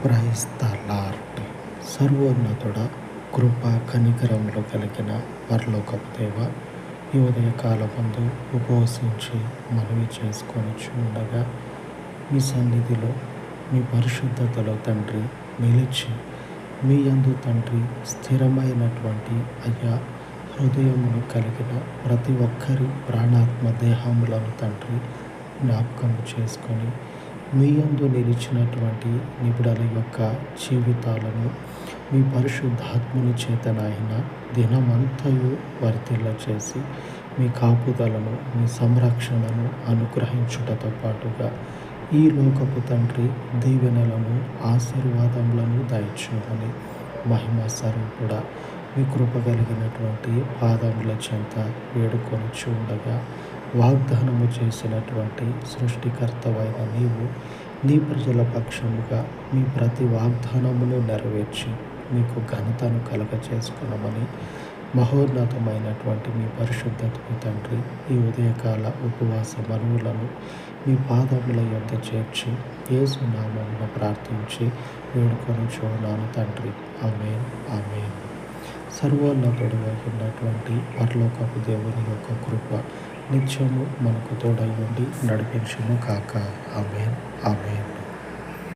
Praise the lord. సర్వోన్నతుడ, కృప కనికరములు కలిగిన పరలోకపు దేవ, ఈ ఉదయకాలమందు ఉపవసించి మనవి చేసుకొని ఉండగా మీ సన్నిధిలో మీ పరిశుద్ధతలో తండ్రి నిలిచి మీ యందు తండ్రి స్థిరమైనటువంటి అయ్యా హృదయమును కలిగిన ప్రతి ఒక్కరి ప్రాణాత్మ దేహములను తండ్రి జ్ఞాపకం చేసుకొని మీ యందు నిలిచినటువంటి నిబిడల యొక్క జీవితాలను మీ పరిశుద్ధాత్ముని చేతనైన దినమంతయు వర్ధిల్ల చేసి మీ కాపుదలను మీ సంరక్షణను అనుగ్రహించుటతో పాటుగా ఈ లోకపు తండ్రి దీవెనలను ఆశీర్వాదములను దయచేయమని మహిమ స్వరూపుడా మీ కృప కలిగినటువంటి పాదముల చెంత వేడుకొని చూడగా వాగ్దానము చేసినటువంటి సృష్టికర్తవైన నీవు నీ ప్రజల పక్షముగా మీ ప్రతి వాగ్దానమును నెరవేర్చి మీకు ఘనతను కలగచేసుకున్నామని మహోన్నతమైనటువంటి మీ పరిశుద్ధతకు తండ్రి ఈ ఉదయకాల ఉపవాస మనువులను మీ పాదముల యొద్ద చేర్చి యేసు నామమున ప్రార్థించి వేడుకొని చూడాను తండ్రి. ఆమేన్, ఆమేన్. సర్వోన్నతుడు ఉన్నటువంటి పరలోకపు దేవుని యొక్క కృప నిత్యము మనకు తోడై ఉండి నడిపించును కాక. ఆమేన్, ఆమేన్.